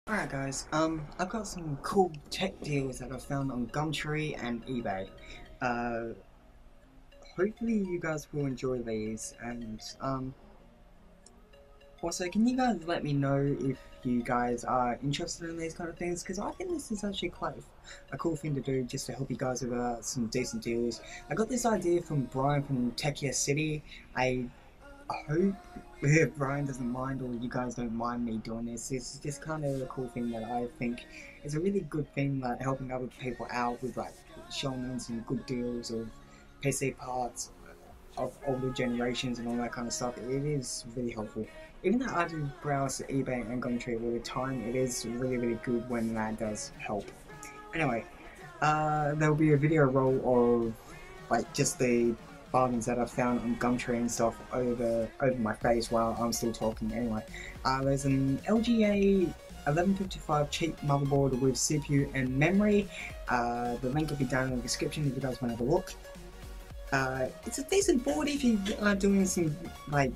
Alright guys, I've got some cool tech deals that I found on Gumtree and eBay. Uh, Hopefully you guys will enjoy these, and also can you guys let me know if you guys are interested in these kind of things, because I think this is actually quite a cool thing to do just to help you guys with some decent deals. I got this idea from Brian from Techia City. I hope Brian doesn't mind, or you guys don't mind me doing this. It's just kind of a cool thing that I think is a really good thing, like helping other people out with like showing them some good deals of PC parts of older generations and all that kind of stuff. It is really helpful. Even though I do browse eBay and Gumtree all the time, it is really good when that does help. Anyway, there'll be a video roll of like just the bargains that I found on Gumtree and stuff over my face while I'm still talking. Anyway, there's an LGA 1155 cheap motherboard with CPU and memory. The link will be down in the description if you guys want to have a look. It's a decent board if you are doing some like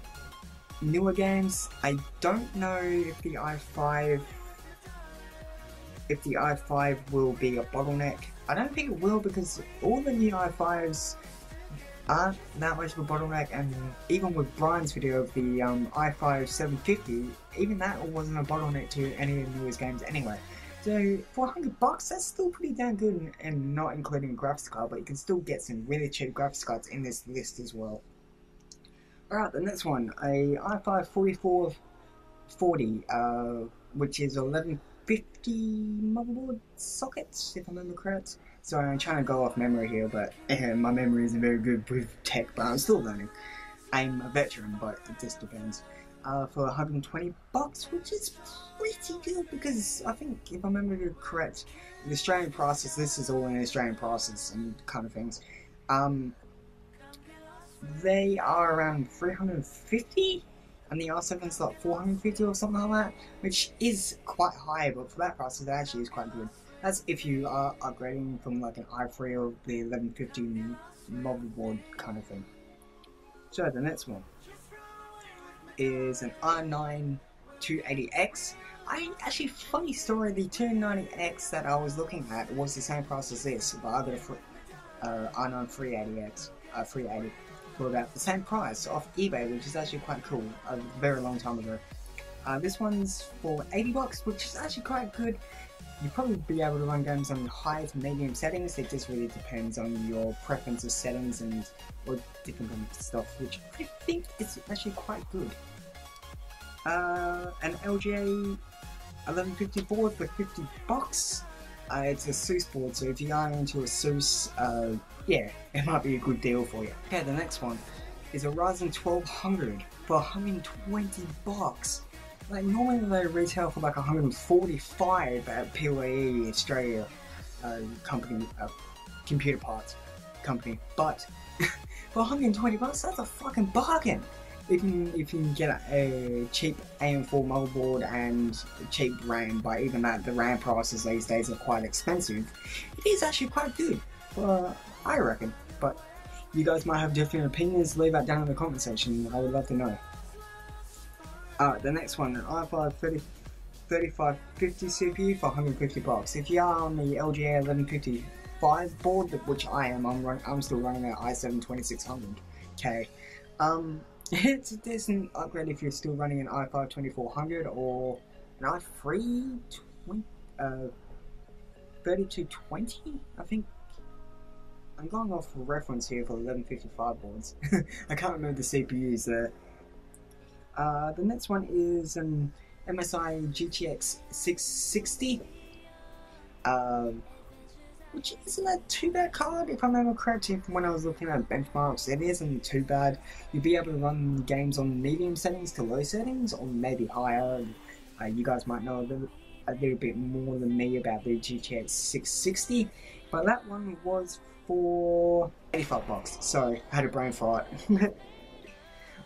newer games. I don't know if the i5 will be a bottleneck. I don't think it will, because all the new i5s aren't that much of a bottleneck, and even with Brian's video of the i5 750, even that wasn't a bottleneck to any of the newest games anyway. So for $100, that's still pretty damn good, and not including a graphics card, but you can still get some really cheap graphics cards in this list as well. Alright, the next one, a i5 4440, which is 1150 motherboard sockets, if I remember correct. Sorry, I'm trying to go off memory here, but my memory isn't very good with tech, but I'm still learning. I'm a veteran, but it just depends. For $120, which is pretty good, because I think, if I remember correct, the Australian prices, this is all in Australian prices and kind of things. They are around 350, and the R7's like 450 or something like that, which is quite high, but for that price, it actually is quite good. That's if you are upgrading from like an i3 or the 1150 motherboard kind of thing. So the next one is an i9 280X. Actually, funny story, the 290X that I was looking at was the same price as this, but I got a i9 380X, 380 for about the same price off eBay, which is actually quite cool, a very long time ago. This one's for $80, which is actually quite good. You'll probably be able to run games on high to medium settings. It just really depends on your preferences settings and or different kind of stuff, which I think is actually quite good. An LGA 1150 board for $50. It's a SUS board, so if you are into a SUS, yeah, it might be a good deal for you. Okay, the next one is a Ryzen 1200 for $120. Like, normally they retail for like 145 at PoE Australia company, computer parts company, but for $120, that's a fucking bargain. If you can get a cheap AM4 motherboard and cheap RAM, but even that, the RAM prices these days are quite expensive. It is actually quite good, I reckon. But you guys might have different opinions. Leave that down in the comment section. I would love to know. The next one, an i5 3550 CPU for $150. If you are on the LGA 1155 board, which I am, I'm still running an i7 2600K. It's a decent upgrade if you're still running an i5 2400 or an i3 3220. I think I'm going off a reference here for 1155 boards. I can't remember the CPUs there. The next one is an MSI GTX 660, which isn't a too bad card if I remember correctly. When I was looking at benchmarks, it isn't too bad. You'll be able to run games on medium settings to low settings, or maybe higher. You guys might know a little bit more than me about the GTX 660, but that one was for $85. Sorry, I had a brain fart.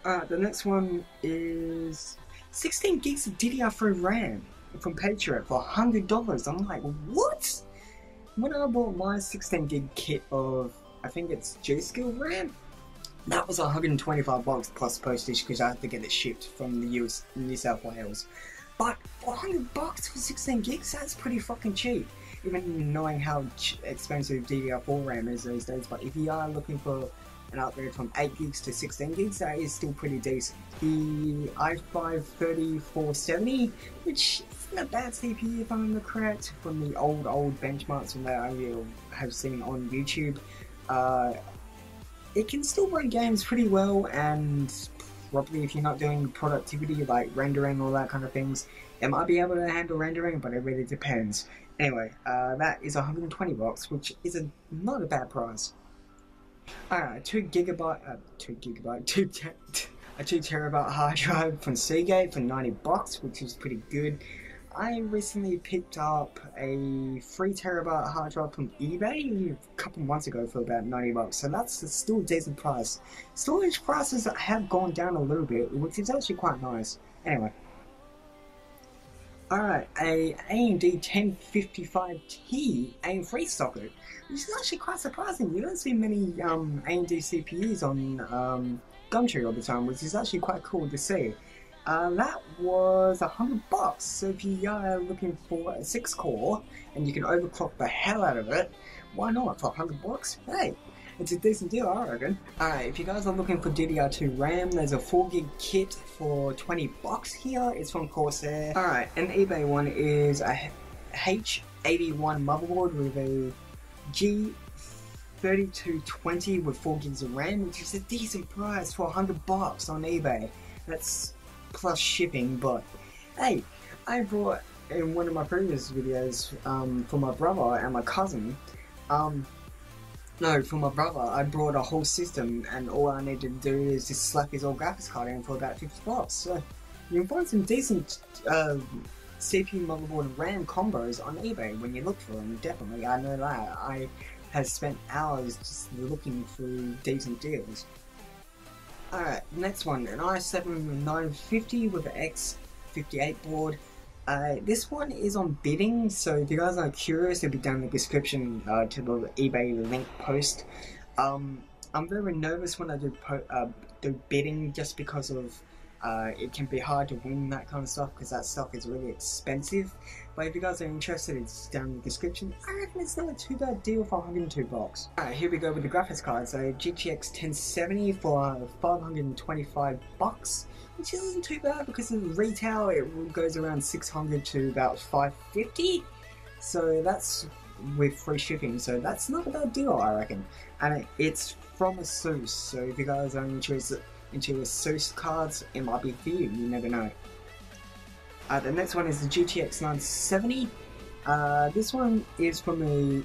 The next one is 16 gigs of DDR3 RAM from Patriot for $100. I'm like, what? When I bought my 16 gig kit of, I think it's G-Skill RAM, that was $125 plus postage, because I had to get it shipped from the US, New South Wales. But $400 for 16 gigs, that's pretty fucking cheap. Even knowing how expensive DDR4 RAM is these days, but if you are looking for an upgrade from 8 gigs to 16 gigs, that is still pretty decent. The i5-3470, which isn't a bad CPU if I'm correct, from the old benchmarks that I have seen on YouTube. It can still run games pretty well, and probably if you're not doing productivity like rendering, all that kind of things, it might be able to handle rendering, but it really depends. Anyway, that is $120, which is not a bad price. Alright, 2 terabyte hard drive from Seagate for $90, which is pretty good. I recently picked up a 3 terabyte hard drive from eBay a couple months ago for about $90, so that's still a decent price. Storage prices have gone down a little bit, which is actually quite nice. Anyway. Alright, a AMD 1055T AM3 socket, which is actually quite surprising. You don't see many AMD CPUs on Gumtree all the time, which is actually quite cool to see. That was $100, so if you are looking for a 6-core and you can overclock the hell out of it, why not for $100? Hey, it's a decent deal, I reckon. Alright, if you guys are looking for DDR2 RAM, there's a 4GB kit for $20 here. It's from Corsair. Alright, an eBay one is a H81 motherboard with a G3220 with 4GB of RAM, which is a decent price for $100 on eBay. That's plus shipping, but hey, I brought in one of my previous videos for my brother and my cousin. No, for my brother, I brought a whole system, and all I needed to do is just slap his old graphics card in for about $50. So you can find some decent CPU, motherboard, and RAM combos on eBay when you look for them. Definitely, I know that. I have spent hours just looking through decent deals. Alright, next one, an i7-950 with an X58 board. This one is on bidding, so if you guys are curious, it'll be down in the description to the eBay link post. I'm very nervous when I do bidding, just because of it can be hard to win that kind of stuff, because that stuff is really expensive. But if you guys are interested, it's down in the description. I reckon it's not a too bad deal for $102. Alright, here we go with the graphics card. So GTX 1070 for $525, which isn't too bad, because in retail it goes around $600 to about $550. So that's with free shipping, so that's not a bad deal, I reckon. And it's from ASUS, so if you guys are interested into ASUS cards, it might be for you, you never know. The next one is the GTX 970. This one is from a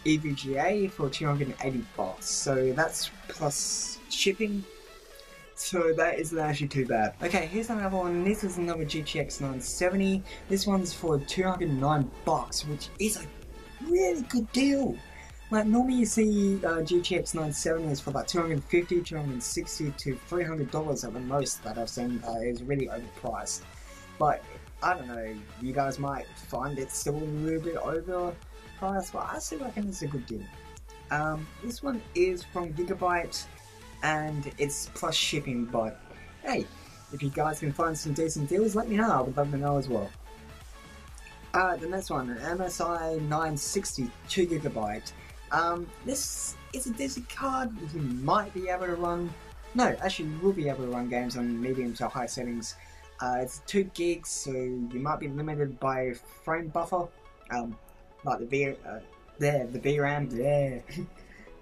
EVGA for $280, so that's plus shipping, so that isn't actually too bad. Okay, here's another one. This is another GTX 970. This one's for $209, which is a really good deal. Like, normally you see GTX 970s for like $250, $260 to $300 at the most that I've seen. Is really overpriced. But I don't know, you guys might find it still a little bit overpriced, but I still reckon it's a good deal. This one is from Gigabyte, and it's plus shipping, but hey, if you guys can find some decent deals, let me know. I would love to know as well. The next one, an MSI 960 2GB. This is a decent card. You might be able to run, no, actually you will be able to run games on medium to high settings. It's 2 gigs, so you might be limited by frame buffer, like the VRAM,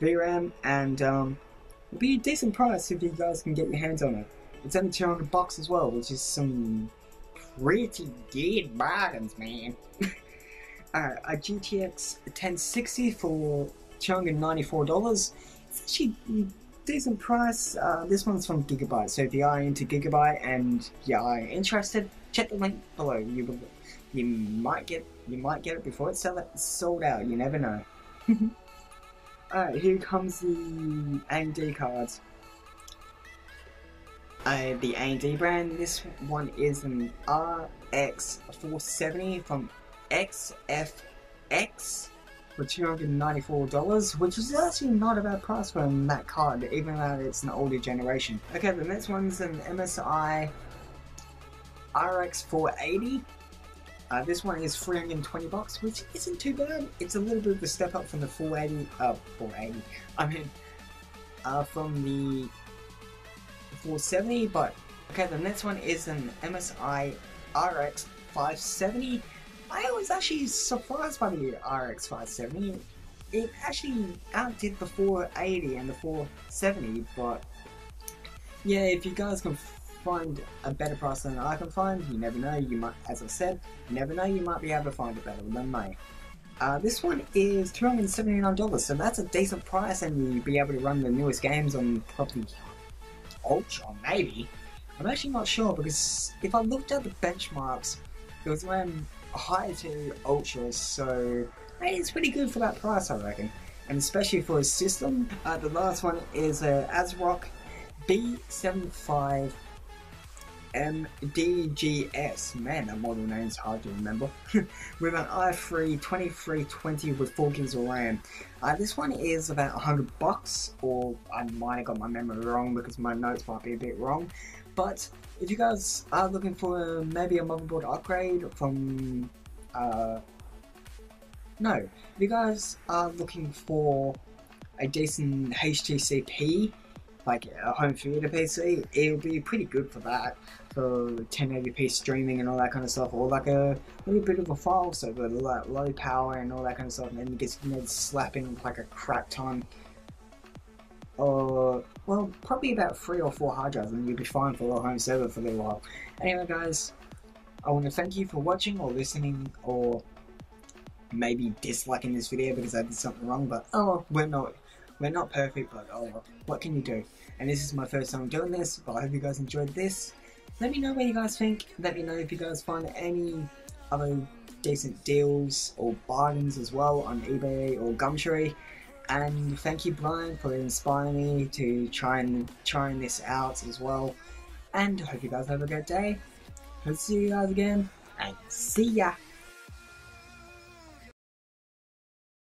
VRAM, and it'll be a decent price if you guys can get your hands on it. It's only $200 as well, which is some pretty good bargains, man. Alright, a GTX 1060 for $294. It's actually a decent price. This one's from Gigabyte, so if you are into Gigabyte and you are interested, check the link below. You might get it before it's sold out. You never know. Alright, here comes the AMD cards. The AMD brand. This one is an RX 470 from XFX for $294, which is actually not a bad price for that card, even though it's an older generation. Okay, the next one's an MSI RX 480. This one is 320 bucks, which isn't too bad. It's a little bit of a step up from the 480. I mean, from the 470. But okay, the next one is an MSI RX 570. I was actually surprised by the RX 570. It actually outdid the 480 and the 470, but yeah, if you guys can find a better price than I can find, you never know, you might, as I said, you never know, you might be able to find it better than me. This one is $279, so that's a decent price, and you'll be able to run the newest games on probably Ultra, maybe. I'm actually not sure, because if I looked at the benchmarks, it was around high to Ultra, so hey, it's pretty good for that price, I reckon. And especially for a system. The last one is a ASRock B75 MDGS. Man, that model name is hard to remember. With an i3 2320 with 4 gigs of RAM. This one is about 100 bucks, or I might have got my memory wrong because my notes might be a bit wrong. But if you guys are looking for maybe a motherboard upgrade from if you guys are looking for a decent HTCP, like a home theater PC, it'll be pretty good for that, for 1080p streaming and all that kind of stuff, or like a little bit of a file server, like low power and all that kind of stuff, and then you get slapping like a crap ton, or well, probably about 3 or 4 hard drives, and you'll be fine for a home server for a little while. Anyway guys, I want to thank you for watching or listening, or maybe disliking this video because I did something wrong, but oh, we're not perfect, but oh, what can you do? And this is my first time doing this, but I hope you guys enjoyed this. Let me know what you guys think. Let me know if you guys find any other decent deals or bargains as well on eBay or Gumtree. And thank you, Brian, for inspiring me to trying this out as well. And I hope you guys have a great day. Hope to see you guys again, and see ya!